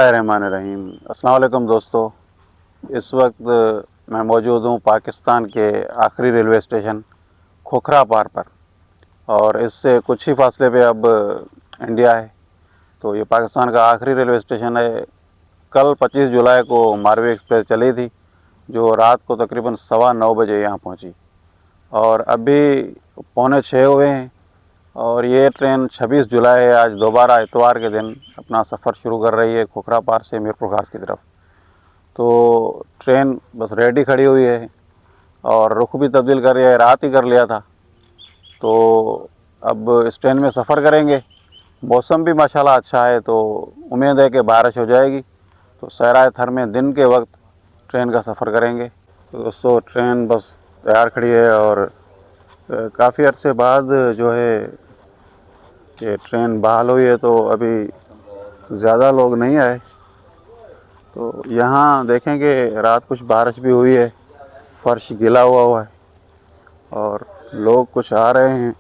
रहमान रहीम। अस्सलाम वालेकुम दोस्तों, इस वक्त मैं मौजूद हूँ पाकिस्तान के आखिरी रेलवे स्टेशन खोखरा पार पर, और इससे कुछ ही फासले पे अब इंडिया है। तो ये पाकिस्तान का आखिरी रेलवे स्टेशन है। कल 25 जुलाई को मारवी एक्सप्रेस चली थी, जो रात को तकरीबन 9:15 बजे यहाँ पहुँची, और अभी 5:45 हुए हैं। और ये ट्रेन 26 जुलाई आज दोबारा इतवार के दिन अपना सफ़र शुरू कर रही है खोखरा पार से मीरपुर खास की तरफ। तो ट्रेन बस रेडी खड़ी हुई है और रुख भी तब्दील कर लिया है, रात ही कर लिया था। तो अब इस ट्रेन में सफ़र करेंगे। मौसम भी माशाल्लाह अच्छा है, तो उम्मीद है कि बारिश हो जाएगी। तो सहराए थर में दिन के वक्त ट्रेन का सफ़र करेंगे। तो दोस्तों, ट्रेन बस तैयार खड़ी है, और काफ़ी अरसे बाद जो है कि ट्रेन बहाल हुई है, तो अभी ज़्यादा लोग नहीं आए। तो यहाँ देखेंगे रात कुछ बारिश भी हुई है, फर्श गीला हुआ है और लोग कुछ आ रहे हैं।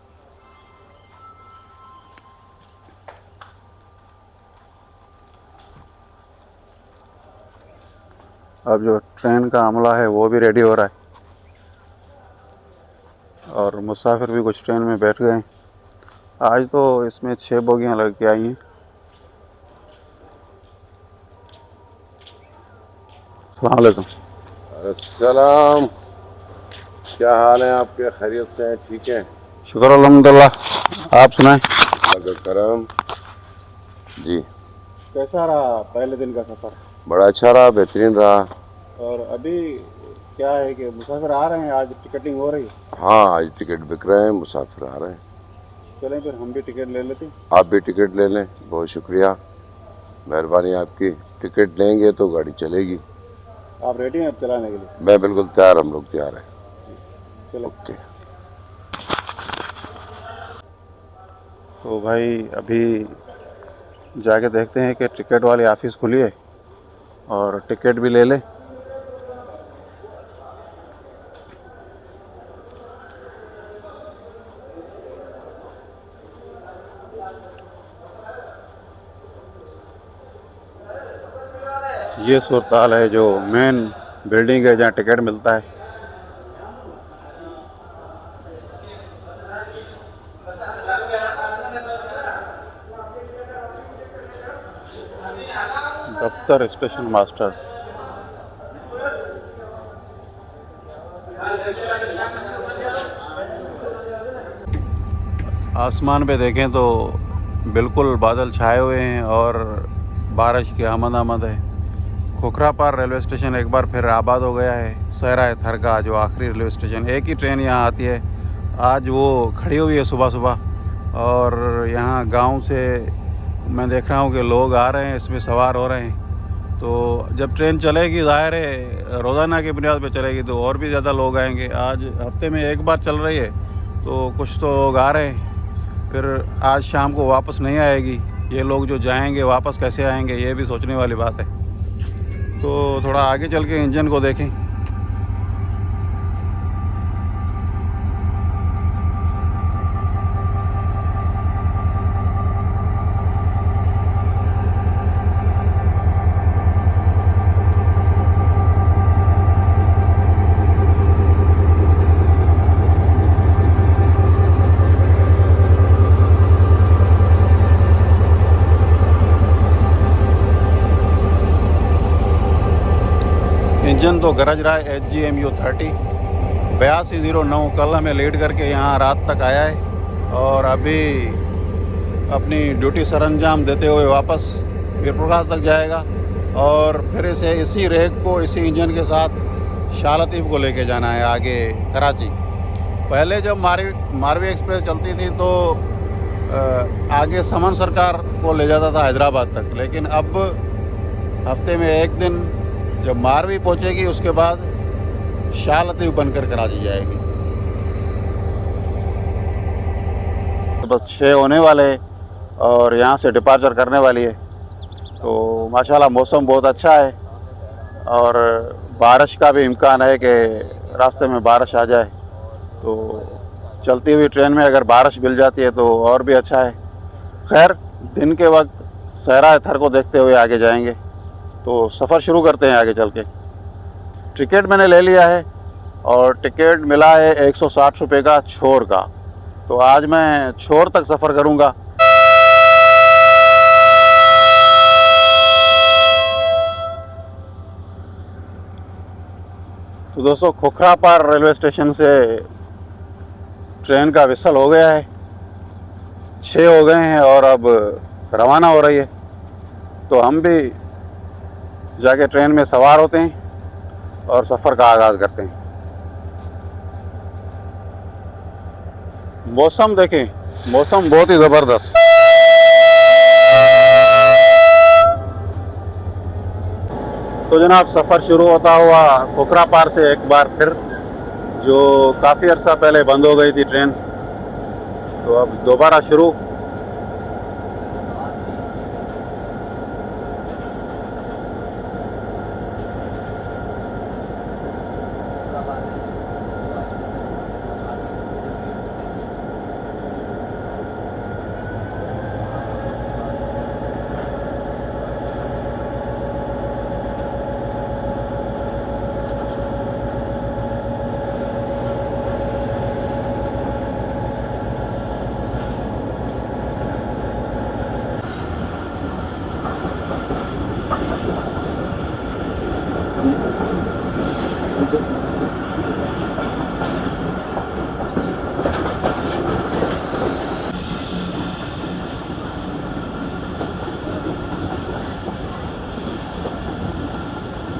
अब जो ट्रेन का अमला है वो भी रेडी हो रहा है, और मुसाफिर भी कुछ ट्रेन में बैठ गए हैं। आज तो इसमें 6 बोगियाँ लग के आई हैं। अस्सलाम वालेकुम। अस्सलाम। क्या हाल है आपके? खैरियत से हैं? ठीक है, शुक्र अल्हम्दुलिल्लाह। आप सुनाएं। अल्लाह का करम जी। कैसा रहा पहले दिन का सफ़र? बड़ा अच्छा रहा, बेहतरीन रहा। और अभी क्या है कि मुसाफिर आ रहे हैं, आज टिकटिंग हो रही है। हाँ, आज टिकट बिक रहे हैं, मुसाफिर आ रहे हैं। चलें फिर हम भी टिकट ले लेते हैं। आप भी टिकट ले लें, बहुत शुक्रिया, मेहरबानी आपकी। टिकट लेंगे तो गाड़ी चलेगी। आप रेडी हैं अब चलाने के लिए? मैं बिल्कुल तैयार, हम लोग तैयार हैं। चलो। ओके। तो भाई अभी जाके देखते हैं कि टिकट वाली ऑफिस खुली है और टिकट भी ले ले। ये सूरत है जो मेन बिल्डिंग है जहाँ टिकट मिलता है। दफ्तर स्टेशन मास्टर। आसमान पे देखें तो बिल्कुल बादल छाए हुए हैं और बारिश की आमद है। खोखरा पार रेलवे स्टेशन एक बार फिर आबाद हो गया है। सहराए थर का जो आखिरी रेलवे स्टेशन, एक ही ट्रेन यहाँ आती है, आज वो खड़ी हुई है सुबह सुबह। और यहाँ गांव से मैं देख रहा हूँ कि लोग आ रहे हैं, इसमें सवार हो रहे हैं। तो जब ट्रेन चलेगी, ज़ाहिर है रोज़ाना की बुनियाद पे चलेगी, तो और भी ज़्यादा लोग आएंगे। आज हफ्ते में एक बार चल रही है, तो कुछ तो लोग आ रहे हैं। फिर आज शाम को वापस नहीं आएगी। ये लोग जो जाएंगे वापस कैसे आएंगे, ये भी सोचने वाली बात है। तो थोड़ा आगे चल के इंजन को देखें। इंजन तो गरज रहा है। HGMU 30 8209 कल हमें लीड करके यहाँ रात तक आया है, और अभी अपनी ड्यूटी सरअंजाम देते हुए वापस मीरपुर खास तक जाएगा। और फिर इसे इसी रेक को इसी इंजन के साथ शाह लतीफ़ को लेके जाना है आगे कराची। पहले जब मारवी एक्सप्रेस चलती थी तो आगे समन सरकार को ले जाता था हैदराबाद तक, लेकिन अब हफ्ते में एक दिन जब मारवी पहुंचेगी, उसके बाद शाह लतीफ़ बनकर कराची जाएगी। तो बस 6 होने वाले हैं और यहाँ से डिपार्चर करने वाली है। तो माशाल्लाह मौसम बहुत अच्छा है, और बारिश का भी इम्कान है कि रास्ते में बारिश आ जाए। तो चलती हुई ट्रेन में अगर बारिश मिल जाती है तो और भी अच्छा है। खैर, दिन के वक्त सहरा थर को देखते हुए आगे जाएंगे। तो सफ़र शुरू करते हैं आगे चल के। टिकट मैंने ले लिया है और टिकट मिला है 160 रुपये का छोर का। तो आज मैं छोर तक सफ़र करूँगा। तो दोस्तों, खोखरापार रेलवे स्टेशन से ट्रेन का विसल हो गया है, 6 हो गए हैं और अब रवाना हो रही है। तो हम भी जाके ट्रेन में सवार होते हैं और सफ़र का आगाज़ करते हैं। मौसम देखें, मौसम बहुत ही ज़बरदस्त। तो जनाब, सफ़र शुरू होता हुआ खोखरापार से एक बार फिर, जो काफ़ी अर्सा पहले बंद हो गई थी ट्रेन, तो अब दोबारा शुरू।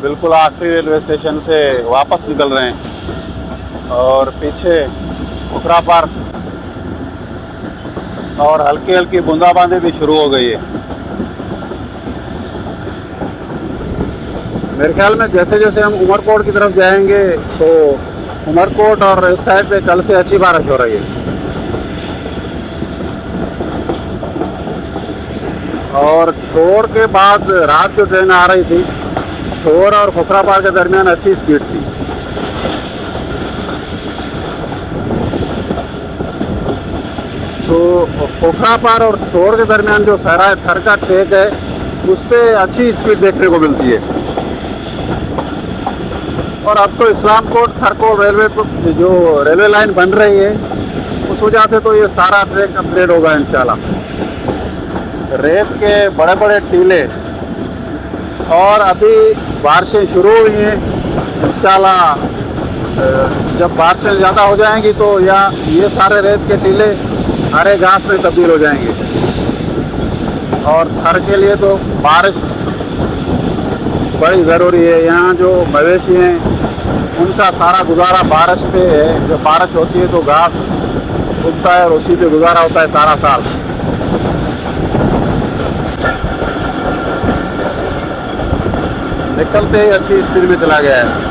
बिल्कुल आखिरी रेलवे स्टेशन से वापस निकल रहे हैं और पीछे खोखरापार और हल्की हल्की बूंदाबांदी भी शुरू हो गई है। मेरे ख्याल में जैसे जैसे हम उमरकोट की तरफ जाएंगे तो उमरकोट और इस साइड पे कल से अच्छी बारिश हो रही है। और छोर के बाद रात जो ट्रेन आ रही थी, छोर और खोखरापार के दरमियान अच्छी स्पीड थी। तो खोखरापार और छोर के दरमियान जो सराय थर का ट्रैक है, उस पर अच्छी स्पीड देखने को मिलती है। और अब तो इस्लामकोट थरकोट रेलवे जो रेलवे लाइन बन रही है, उस वजह से तो ये सारा ट्रैक अपग्रेड होगा इंशाल्लाह। रेत के बड़े बड़े टीले, और अभी बारिशें शुरू हुई हैं। इंशाल्लाह जब बारिशें ज़्यादा हो जाएंगी तो ये सारे रेत के टीले हरे घास में तब्दील हो जाएंगे। और थर के लिए तो बारिश बड़ी ज़रूरी है। यहाँ जो मवेशी हैं, उनका सारा गुजारा बारिश पे है। जब बारिश होती है तो घास उगता है और उसी पे गुजारा होता है सारा साल। निकलते ही अच्छी स्पीड में चला गया है।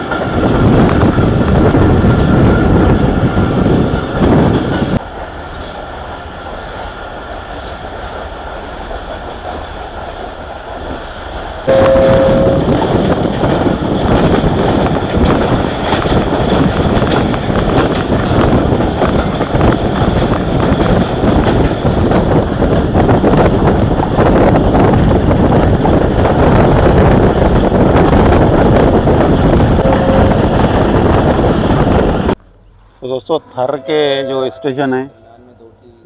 तो दोस्तों, थर के जो स्टेशन हैं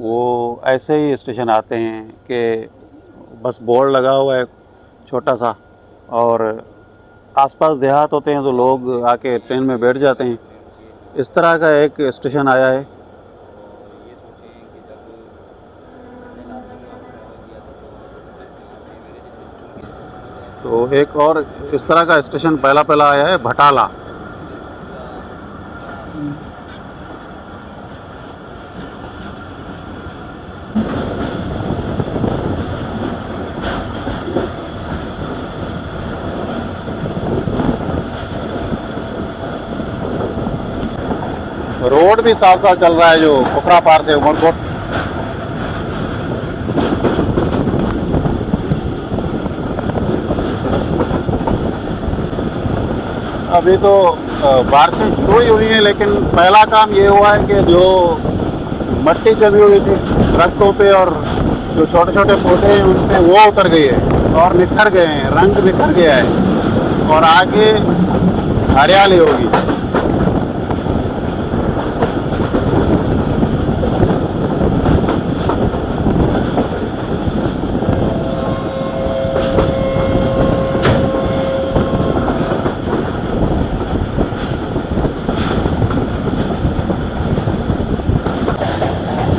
वो ऐसे ही स्टेशन आते हैं कि बस बोर्ड लगा हुआ है छोटा सा, और आसपास देहात होते हैं तो लोग आके ट्रेन में बैठ जाते हैं। इस तरह का एक स्टेशन आया है। तो एक और इस तरह का स्टेशन पहला आया है, भटाला। रोड भी साफ साफ चल रहा है जो खोखरापार से उमरकोट। अभी तो बारिशें शुरू ही हुई हैं, लेकिन पहला काम ये हुआ है कि जो मट्टी जमी हुई थी दरख्तों पे और जो छोटे छोटे पौधे हैं उन पे, वो उतर गई है। और निखर गए हैं, रंग निखर गया है और आगे हरियाली होगी।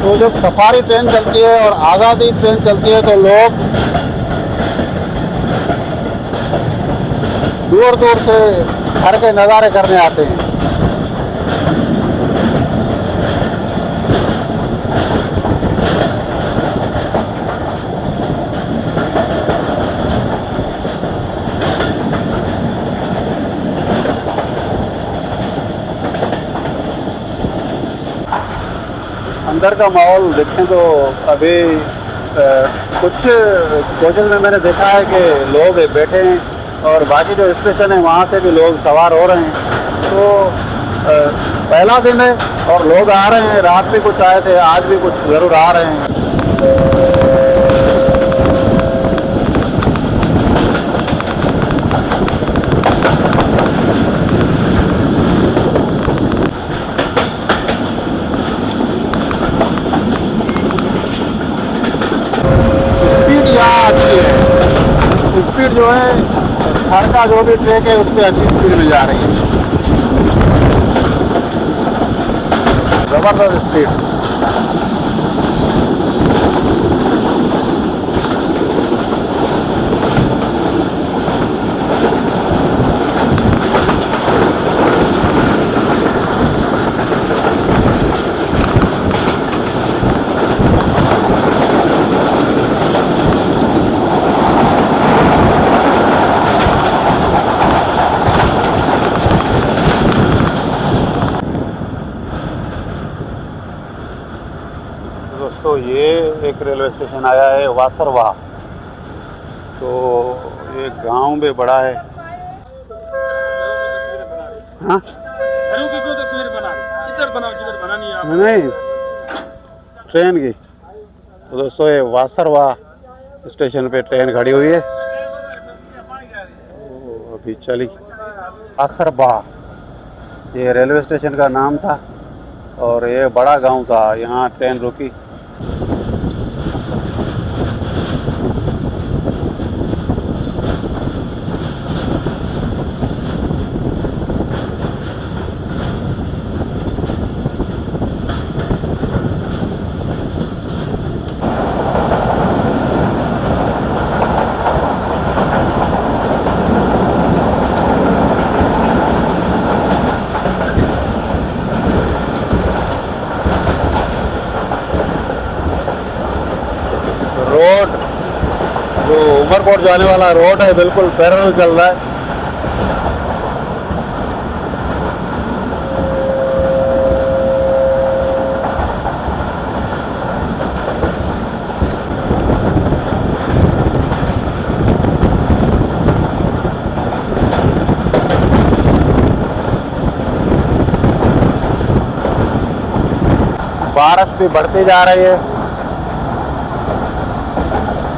तो जब सफारी ट्रेन चलती है और आज़ादी ट्रेन चलती है तो लोग दूर दूर से घर के नज़ारे करने आते हैं। अंदर का माहौल देखें तो अभी कुछ कोचेज़ में मैंने देखा है कि लोग बैठे हैं और बाकी जो स्टेशन है वहाँ से भी लोग सवार हो रहे हैं। तो पहला दिन है और लोग आ रहे हैं, रात भी कुछ आए थे, आज भी कुछ ज़रूर आ रहे हैं। अच्छी है, स्पीड जो है थर का जो भी ट्रैक है उस पर अच्छी स्पीड में जा रही है, ज़बरदस्त स्पीड। दोस्तों ये एक रेलवे स्टेशन आया है वासरवा। तो ये गांव में बड़ा है। हाँ तस्वीर बना रहे इधर बनाओ जिधर बनानी है आप। नहीं, ट्रेन की। तो दोस्तों ये वासरवा स्टेशन पे ट्रेन खड़ी हुई है। तो अभी चली वासरवा, ये रेलवे स्टेशन का नाम था और ये बड़ा गांव था, यहाँ ट्रेन रुकी। रोड जो उमरकोट जाने वाला रोड है बिल्कुल पैरेलल चल रहा है। बारिश भी बढ़ती जा रही है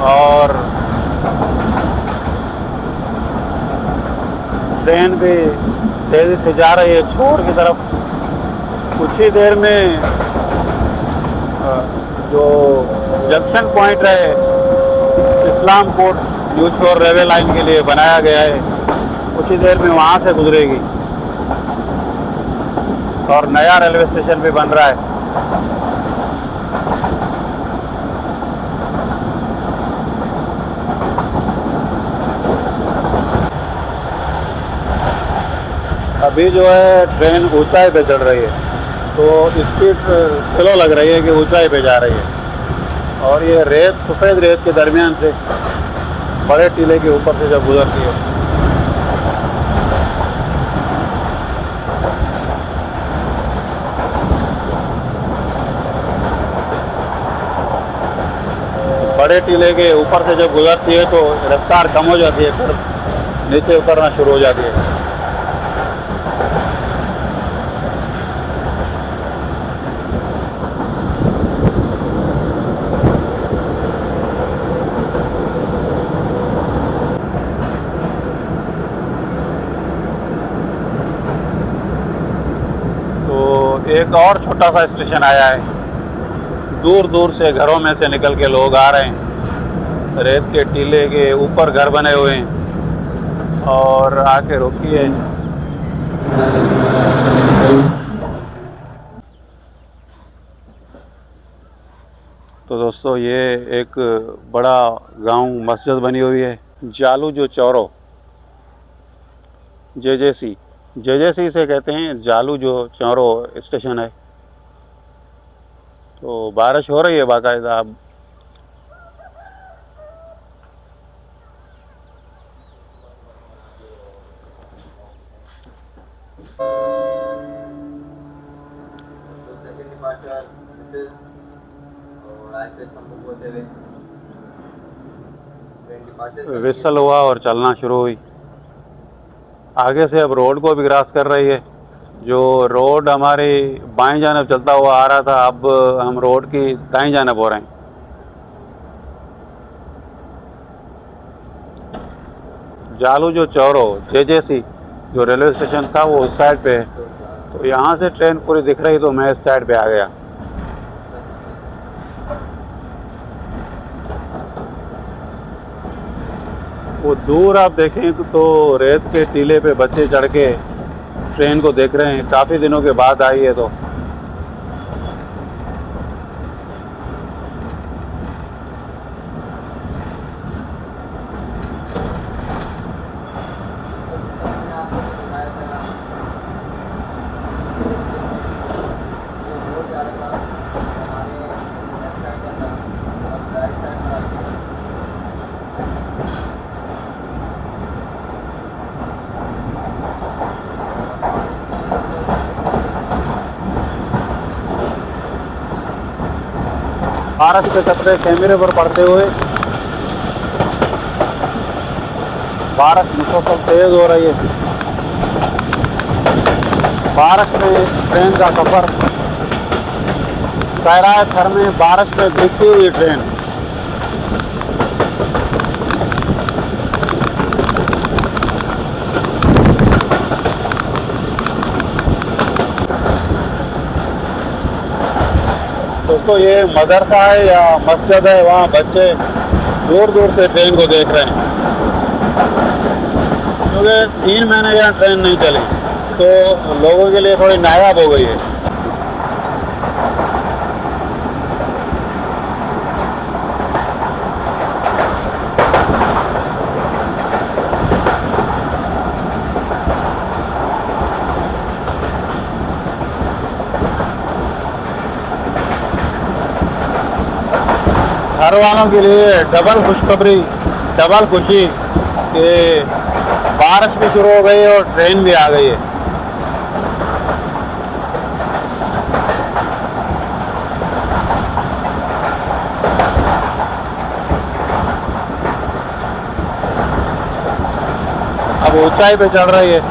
और ट्रेन भी तेज़ी से जा रही है छोर की तरफ। कुछ ही देर में जो जंक्शन पॉइंट है इस्लामपुर न्यू छोर रेलवे लाइन के लिए बनाया गया है, कुछ ही देर में वहाँ से गुजरेगी और नया रेलवे स्टेशन भी बन रहा है। अभी जो है ट्रेन ऊंचाई पे चल रही है तो स्पीड स्लो लग रही है कि ऊंचाई पे जा रही है। और ये रेत, सफ़ेद रेत के दरमियान से बड़े टीले के ऊपर से जब गुजरती है बड़े टीले के ऊपर से जब गुजरती है तो रफ्तार कम हो जाती है, फिर नीचे उतरना शुरू हो जाती है। एक और छोटा सा स्टेशन आया है। दूर दूर से घरों में से निकल के लोग आ रहे हैं। रेत के टीले के ऊपर घर बने हुए हैं और आके रुकी है। तो दोस्तों ये एक बड़ा गांव मस्जिद बनी हुई है, जालू जो चौरो, जेजेसी से कहते हैं जालू जो चौरो स्टेशन है। तो बारिश हो रही है बाकायदा। अब विसल हुआ और चलना शुरू हुई। आगे से अब रोड को भी क्रॉस कर रही है। जो रोड हमारी बाएं जानब चलता हुआ आ रहा था, अब हम रोड की दाएं जानब हो रहे हैं। जालू जो चौरो जेजेसी जो रेलवे स्टेशन था वो उस साइड पे है। तो यहाँ से ट्रेन पूरी दिख रही तो मैं इस साइड पे आ गया। वो दूर आप देखें तो रेत के टीले पे बच्चे चढ़ के ट्रेन को देख रहे हैं। काफ़ी दिनों के बाद आई है तो बारिश के कतरे कैमरे पर पड़ते हुए बारिश मुसलसल तेज हो रही है। बारिश में ट्रेन का सफ़र, सहराए थर में बारिश में भीगती हुई ट्रेन। दोस्तों ये मदरसा है या मस्जिद है, वहाँ बच्चे दूर दूर से ट्रेन को देख रहे हैं। क्योंकि 3 महीने यहाँ ट्रेन नहीं चली तो लोगों के लिए थोड़ी नायाब हो गई है। घर वालों के लिए डबल खुशखबरी, डबल खुशी कि बारिश भी शुरू हो गई है और ट्रेन भी आ गई है। अब ऊंचाई पे चढ़ रही है,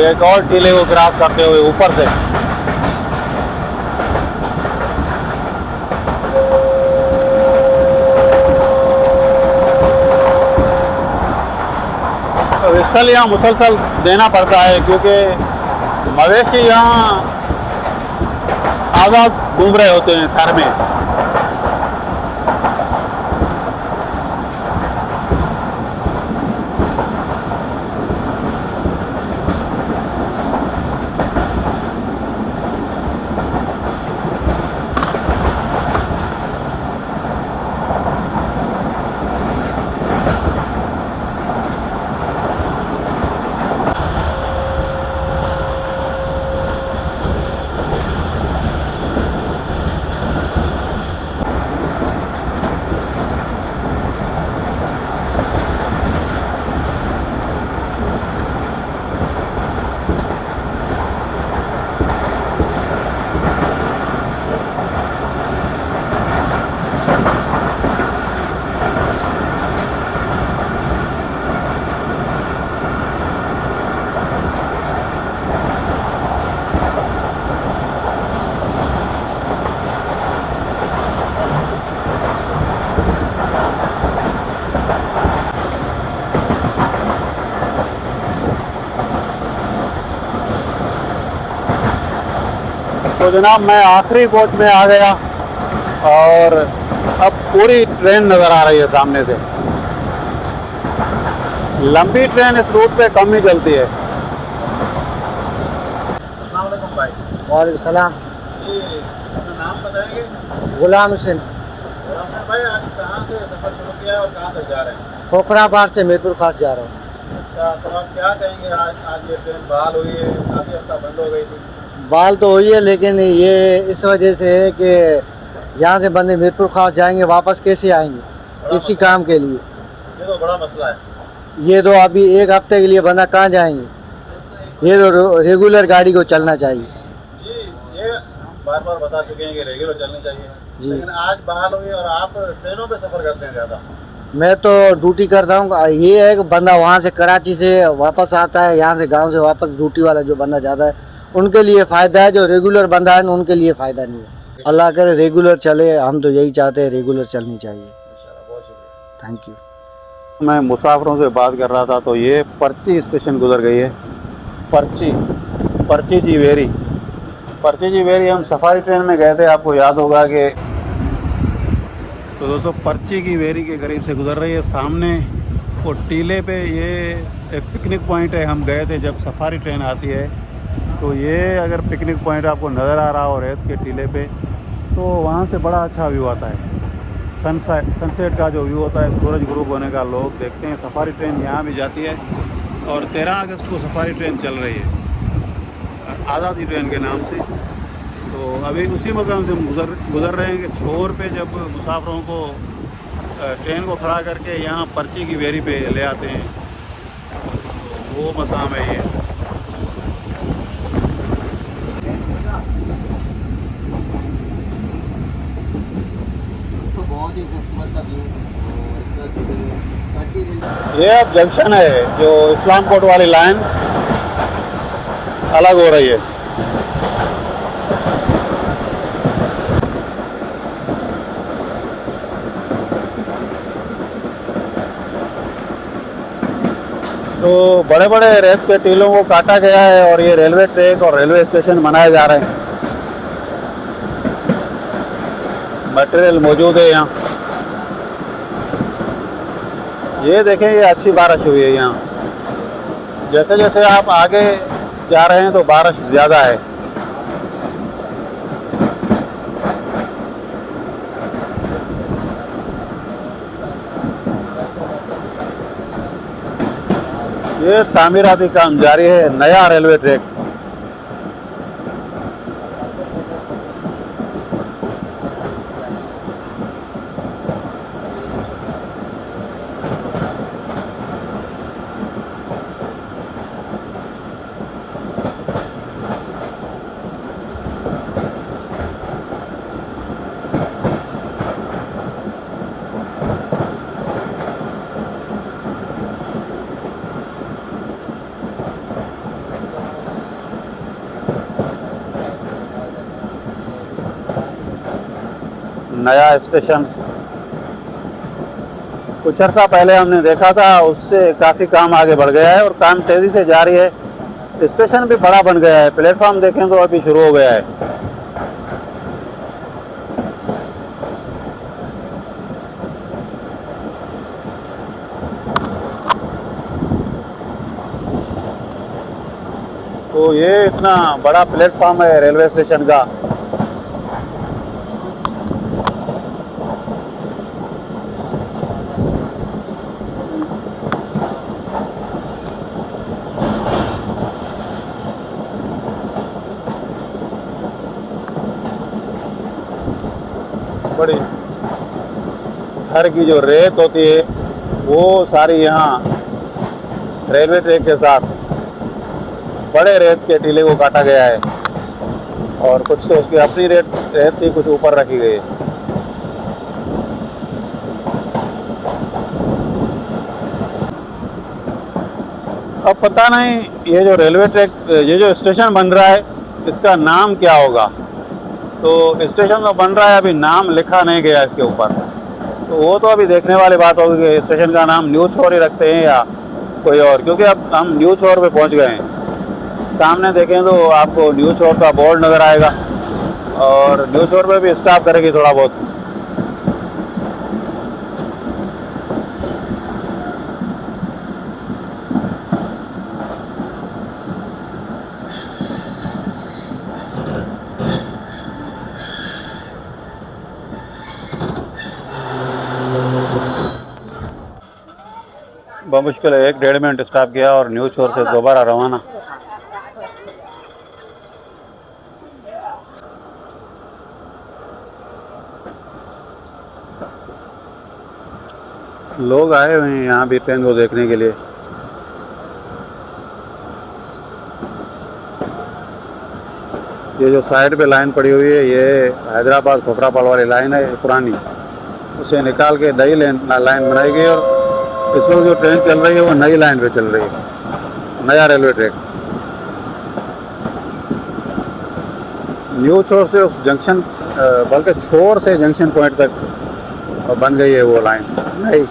एक और टीले को क्रॉस करते हुए ऊपर से। विसल यहाँ मुसलसल देना पड़ता है क्योंकि मवेशी यहाँ आज़ाद घूम रहे होते हैं थर में। तो जनाब मैं आखिरी कोच में आ गया और अब पूरी ट्रेन नज़र आ रही है सामने से। लंबी ट्रेन इस रूट पे कम ही चलती है। अस्सलाम वालेकुम भाई। वालेकुम सलाम। जी अपना नाम बताएंगे? गुलाम हुसैन। भाई आज कहाँ से सफ़र शुरू किया और कहाँ तक जा रहे हैं? खोखराबाद से मीरपुर खास जा रहा हूँ। अच्छा, तो आप क्या कहेंगे? आज ये ट्रेन बहाल हुई है, काफ़ी अर्सा बंद हो गई थी। बाल तो हुई है, लेकिन ये इस वजह से है कि यहाँ से बंदे मीरपुर खास जाएंगे, वापस कैसे आएंगे इसी काम के लिए? ये तो बड़ा मसला है। ये तो अभी एक हफ्ते के लिए बंदा कहाँ जाएंगे? ये तो रेगुलर गाड़ी को चलना चाहिए। जी ये बार बार बता चुके हैं कि रेगुलर चलनी चाहिए जी। लेकिन आज बहाल हुई और आप ट्रेनों पे सफ़र करते हैं ज़्यादा। मैं तो ड्यूटी करता हूँ। ये है कि बंदा वहाँ से कराची से वापस आता है, यहाँ से गांव से वापस ड्यूटी वाला जो बंदा जाता है उनके लिए फ़ायदा है, जो रेगुलर बंदा है उनके लिए फ़ायदा नहीं है। अल्लाह करे रेगुलर चले, हम तो यही चाहते हैं, रेगुलर चलनी चाहिए। बहुत शुक्रिया। Thank you. मैं मुसाफिरों से बात कर रहा था तो ये पर्ची स्टेशन गुजर गई है। पर्ची जी वेरी हम सफारी ट्रेन में गए थे, आपको याद होगा कि तो दोस्तों पर्ची की वेरी के करीब से गुजर रही है। सामने वो टीले पे ये एक पिकनिक पॉइंट है, हम गए थे जब सफारी ट्रेन आती है तो ये अगर पिकनिक पॉइंट आपको नज़र आ रहा हो रेत के टीले पे तो वहाँ से बड़ा अच्छा व्यू आता है। सनसेट का जो व्यू होता है, सूरज ग्रुप होने का लोग देखते हैं। सफारी ट्रेन यहाँ भी जाती है और 13 अगस्त को सफारी ट्रेन चल रही है आज़ादी ट्रेन के नाम से। तो अभी उसी मकाम से हम गुज़र रहे हैं कि छोर पे जब मुसाफिरों को ट्रेन को खड़ा करके यहाँ पर्ची की वेरी पे ले आते हैं तो वो मकाम है ये। ये अब जंक्शन है जो इस्लाम कोट वाली लाइन अलग हो रही है। तो बड़े बड़े रेत के टीलों को काटा गया है और ये रेलवे ट्रैक और रेलवे स्टेशन बनाए जा रहे हैं। मटेरियल मौजूद है यहाँ। ये देखें, ये अच्छी बारिश हुई है यहाँ। जैसे जैसे आप आगे जा रहे हैं तो बारिश ज़्यादा है। ये तामीराती काम जारी है, नया रेलवे ट्रैक। नया स्टेशन कुछ अर्सा पहले हमने देखा था, उससे काफ़ी काम आगे बढ़ गया है और काम तेज़ी से जारी है। स्टेशन भी बड़ा बन गया है, प्लेटफॉर्म देखें तो अभी शुरू हो गया है। तो ये इतना बड़ा प्लेटफॉर्म है रेलवे स्टेशन का। बड़ी घर की जो रेत होती है वो सारी यहाँ रेलवे ट्रैक के साथ बड़े रेत के टीले को काटा गया है और कुछ तो उसकी अपनी रेत थी, कुछ ऊपर रखी गई है। अब पता नहीं ये जो रेलवे ट्रैक, ये जो स्टेशन बन रहा है इसका नाम क्या होगा। तो स्टेशन तो बन रहा है, अभी नाम लिखा नहीं गया इसके ऊपर, तो वो तो अभी देखने वाली बात होगी कि स्टेशन का नाम न्यू छोर ही रखते हैं या कोई और, क्योंकि अब हम न्यू छोर पे पहुंच गए हैं। सामने देखें तो आपको न्यू छोर का बोर्ड नज़र आएगा। और न्यू शोर पे भी स्टाफ करेगी थोड़ा बहुत। मुश्किल 1-1.5 मिनट स्टॉप किया और न्यू शोर से दोबारा रवाना। लोग आए हुए हैं यहाँ भी ट्रेन को देखने के लिए। ये जो साइड पे लाइन पड़ी हुई है ये हैदराबाद खोखरापाल वाली लाइन है पुरानी, उसे निकाल के नई लाइन बनाई गई और इस वक्त जो ट्रेन चल रही है वो नई लाइन पे चल रही है, नया रेलवे ट्रैक। न्यू छोर से उस जंक्शन बल्कि छोर से जंक्शन पॉइंट तक बन गई है वो लाइन नई।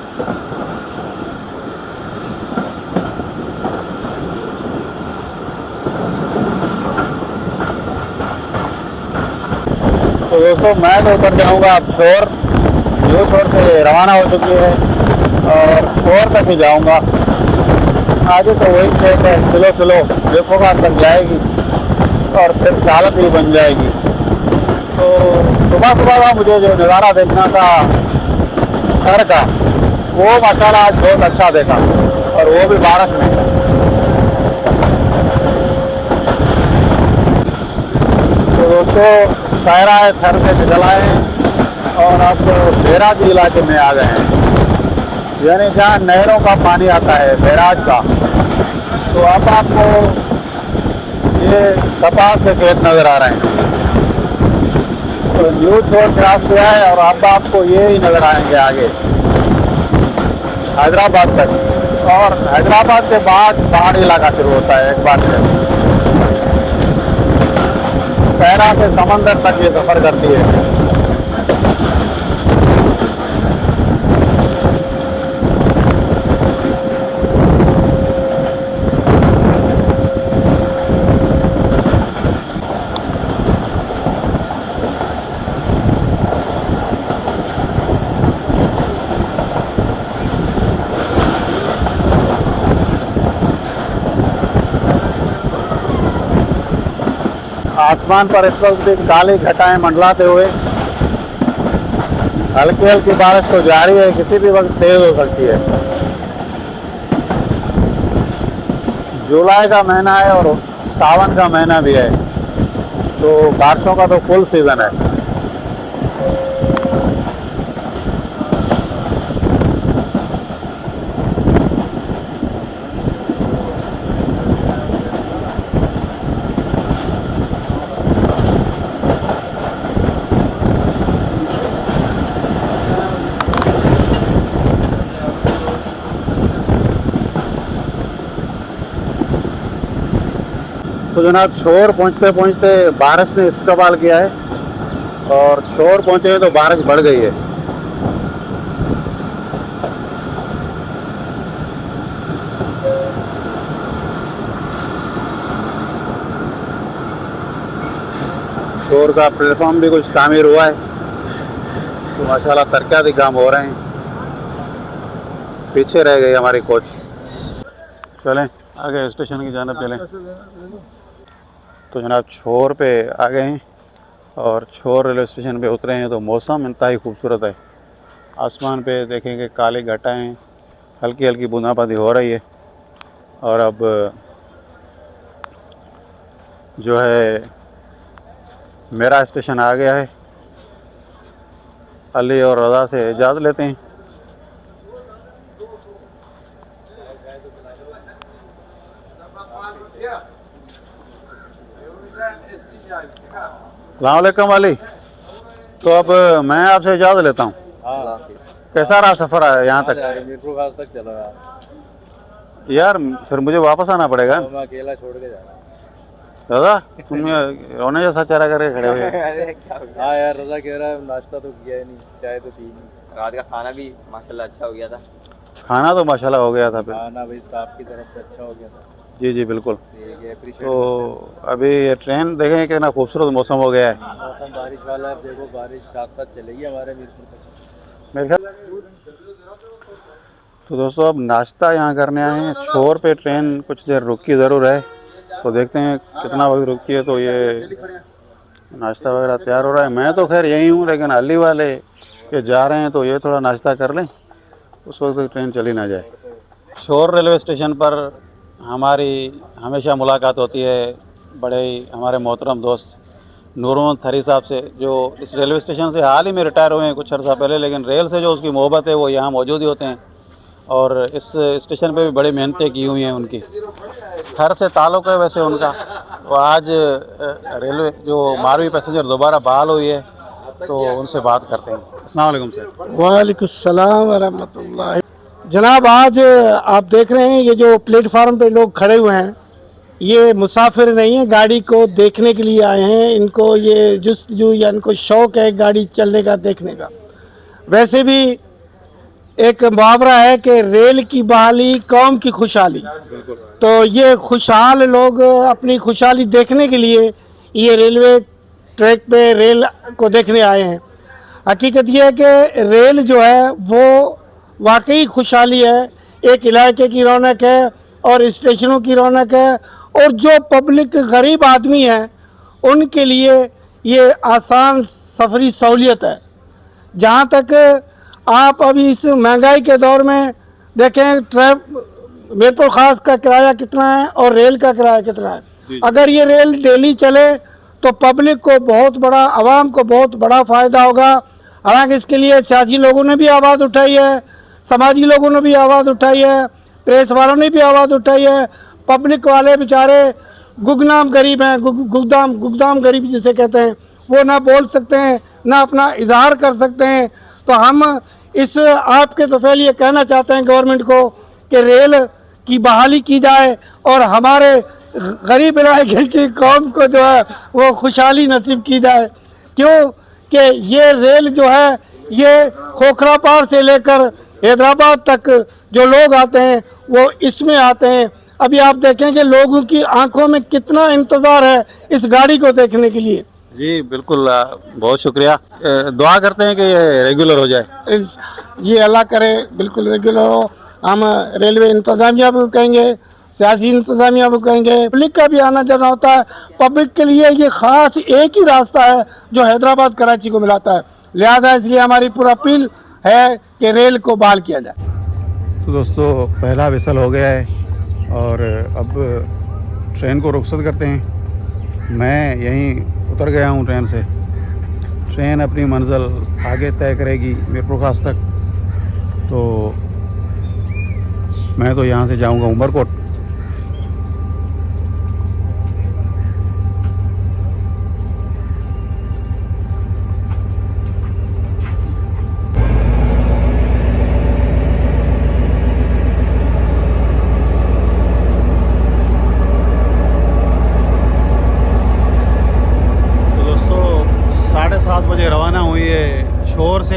तो दोस्तों मैं तो उतर जाऊंगा अब छोर। न्यू छोर से रवाना हो चुकी है और छोर तक ही जाऊंगा। आगे तो वही ट्रेन है, स्लो स्लो बेफोकास तक जाएगी और फिर सालत ही बन जाएगी। तो सुबह सुबह का मुझे जो नज़ारा देखना था घर का, वो माशाल्लाह आज बहुत अच्छा देखा और वो भी बारिश में। तो दोस्तों सायरा थर से निकल आए और अब बैराज इलाके में आ गए हैं, यानी जहाँ नहरों का पानी आता है बैराज का। तो अब आपको ये कपास के खेत नज़र आ रहे हैं। तो न्यू छोर क्रॉस किया है और अब आपको ये ही नज़र आएंगे आगे हैदराबाद तक, और हैदराबाद के बाद पहाड़ी इलाका शुरू होता है एक बार फिर। सहरा से समंदर तक ये सफ़र करती है। आसमान पर इस वक्त भी काली घटाएं मंडलाते हुए, हल्की हल्की बारिश तो जारी है, किसी भी वक्त तेज हो सकती है। जुलाई का महीना है और सावन का महीना भी है, तो बारिशों का तो फुल सीजन है। तो जनाब छोर पहुंचते पहुंचते बारिश ने इस्तकबाल किया है और छोर पहुंचे हैं तो बारिश बढ़ गई है। छोर का प्लेटफॉर्म भी कुछ तामीर हुआ है, तो माशाल्लाह तरक्याती काम हो रहे हैं। पीछे रह गई हमारी कोच। चलें आगे स्टेशन की जानिब चलें। तो जनाब छोर पे आ गए हैं और छोर रेलवे स्टेशन पे उतरे हैं। तो मौसम इंतहाई खूबसूरत है। आसमान पे देखेंगे काली घटाएं, हल्की हल्की बूंदाबांदी हो रही है। और अब जो है मेरा स्टेशन आ गया है। अली और रज़ा से इजाज़त लेते हैं। अस्सलाम वालेकुम अली। तो अब मैं आपसे इजाज़त लेता हूँ। कैसा रहा सफ़र यहाँ तक? मेट्रो खास तक चला रहा। यार फिर मुझे वापस आना पड़ेगा। मैं अकेला छोड़ के जा रहा। दादा तुम रोने जैसा चेहरा करके खड़े हुए। हाँ यार रजा कह रहा है नाश्ता तो किया ही नहीं, चाय तो पी नहीं। रात का खाना भी माशाल्लाह अच्छा हो गया था। खाना तो माशाल्लाह हो गया था। फिर खाना भाई साहब की तरफ से अच्छा हो गया था। जी जी बिल्कुल। ये अप्रिशिएट तो अभी ये ट्रेन देखें कितना खूबसूरत मौसम हो गया है। मौसम बारिश वाला है, अब देखो बारिश साथ साथ चलेगी हमारे मीरपुर तक। मेरे ख्याल तो दोस्तों अब नाश्ता यहाँ करने आए हैं। छोर पे ट्रेन कुछ देर रुकी ज़रूर है, तो देखते हैं कितना वक्त रुकी है। तो ये नाश्ता वगैरह तैयार हो रहा है। मैं तो खैर यहीं हूँ, लेकिन अली वाले ये जा रहे हैं तो ये थोड़ा नाश्ता कर लें, उस वक्त तक ट्रेन चली ना जाए। शोर रेलवे स्टेशन पर हमारी हमेशा मुलाकात होती है बड़े ही हमारे मोहतरम दोस्त नूर मोहम्मद थरी साहब से, जो इस रेलवे स्टेशन से हाल ही में रिटायर हुए हैं कुछ अर्सा पहले, लेकिन रेल से जो उसकी मोहब्बत है वो यहाँ मौजूद ही होते हैं। और इस स्टेशन पे भी बड़ी मेहनतें की हुई हैं उनकी, घर से ताल्लुक़ है वैसे उनका। तो आज रेलवे जो मारवी पैसेंजर दोबारा बहाल हुई है, तो उनसे बात करते हैं। अस्सलाम वालेकुम सर। वालेकुम सलाम व रहमतुल्लाह। जनाब, आज आप देख रहे हैं ये जो प्लेटफार्म पे लोग खड़े हुए हैं, ये मुसाफिर नहीं है, गाड़ी को देखने के लिए आए हैं। इनको ये जुस्तजू या इनको शौक़ है गाड़ी चलने का, देखने का। वैसे भी एक मुहावरा है कि रेल की बहाली कौम की खुशहाली। तो ये खुशहाल लोग अपनी खुशहाली देखने के लिए ये रेलवे ट्रैक पे रेल को देखने आए हैं। हकीकत ये है कि रेल जो है वो वाकई खुशहाली है, एक इलाके की रौनक है और स्टेशनों की रौनक है। और जो पब्लिक गरीब आदमी है उनके लिए ये आसान सफरी सहूलियत है। जहाँ तक आप अभी इस महंगाई के दौर में देखें, मीरपुर खास का किराया कितना है और रेल का किराया कितना है। अगर ये रेल डेली चले तो पब्लिक को बहुत बड़ा, आवाम को बहुत बड़ा फ़ायदा होगा। हालांकि इसके लिए सियासी लोगों ने भी आवाज़ उठाई है, समाजी लोगों ने भी आवाज़ उठाई है, प्रेस वालों ने भी आवाज़ उठाई है। पब्लिक वाले बेचारे गुगनाम गरीब हैं, गुगदाम गरीब जिसे कहते हैं, वो ना बोल सकते हैं ना अपना इजहार कर सकते हैं। तो हम इस आपके तौफील ये कहना चाहते हैं गवर्नमेंट को कि रेल की बहाली की जाए और हमारे गरीब इलाके की कौम को जो है वो खुशहाली नसीब की जाए। क्यों कि ये रेल जो है ये खोखरा पार से लेकर हैदराबाद तक जो लोग आते हैं वो इसमें आते हैं। अभी आप देखें कि लोगों की आंखों में कितना इंतज़ार है इस गाड़ी को देखने के लिए। जी बिल्कुल, बहुत शुक्रिया। दुआ करते हैं कि ये रेगुलर हो जाए। ये अल्लाह करे बिल्कुल रेगुलर हो। हम रेलवे इंतज़ामिया को कहेंगे, सियासी इंतज़ामिया को कहेंगे, पब्लिक का भी आना जाना होता है। पब्लिक के लिए ये ख़ास एक ही रास्ता है जो हैदराबाद कराची को मिलाता है। लिहाजा इसलिए हमारी पूरा अपील है कि रेल को बहाल किया जाए। तो दोस्तों पहला विसल हो गया है और अब ट्रेन को रुखसत करते हैं। मैं यहीं उतर गया हूँ ट्रेन से। ट्रेन अपनी मंजिल आगे तय करेगी मीरपुर खास तक, तो मैं तो यहाँ से जाऊँगा उमरकोट। तो दोस्तों 7:30 बजे रवाना हुई है शोर से।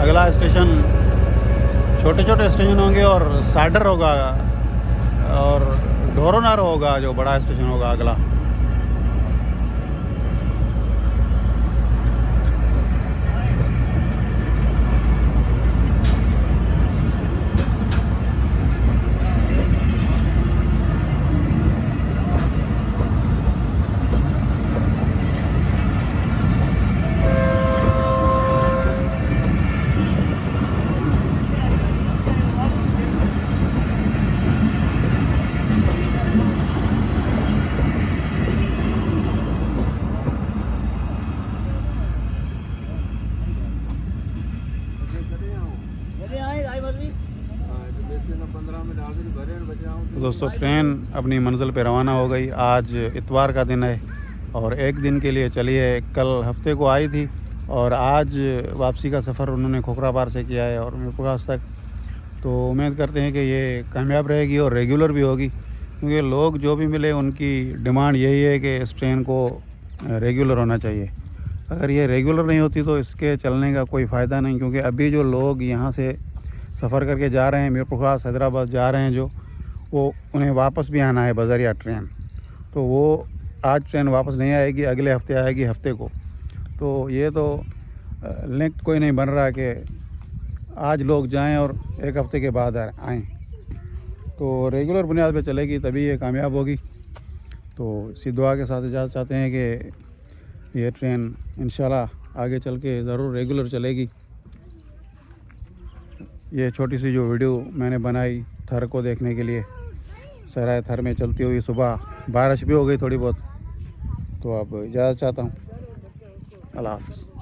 अगला स्टेशन छोटे छोटे स्टेशन होंगे और साडर होगा और ढोरोनार होगा जो बड़ा स्टेशन होगा अगला। तो दोस्तों ट्रेन अपनी मंजिल पे रवाना हो गई। आज इतवार का दिन है और एक दिन के लिए चली है। कल हफ्ते को आई थी और आज वापसी का सफ़र उन्होंने खोखरा पार से किया है और मीरपुर खास तक। तो उम्मीद करते हैं कि ये कामयाब रहेगी और रेगुलर भी होगी, क्योंकि लोग जो भी मिले उनकी डिमांड यही है कि इस ट्रेन को रेगुलर होना चाहिए। अगर ये रेगुलर नहीं होती तो इसके चलने का कोई फ़ायदा नहीं, क्योंकि अभी जो लोग यहाँ से सफ़र करके जा रहे हैं, मीरपुर खास हैदराबाद जा रहे हैं जो, वो उन्हें वापस भी आना है बजरिया ट्रेन, तो वो आज ट्रेन वापस नहीं आएगी, अगले हफ्ते आएगी हफ्ते को। तो ये तो लिंक कोई नहीं बन रहा कि आज लोग जाएं और एक हफ्ते के बाद आएँ। तो रेगुलर बुनियाद पे चलेगी तभी ये कामयाब होगी। तो इसी दुआ के साथ इजाज़त चाहते हैं कि ये ट्रेन इंशाल्लाह आगे चल के ज़रूर रेगुलर चलेगी। ये छोटी सी जो वीडियो मैंने बनाई थर को देखने के लिए, सराय थर में चलती हुई, सुबह बारिश भी हो गई थोड़ी बहुत, तो अब इजाज़त चाहता हूँ। अल्लाह हाफ़िज़।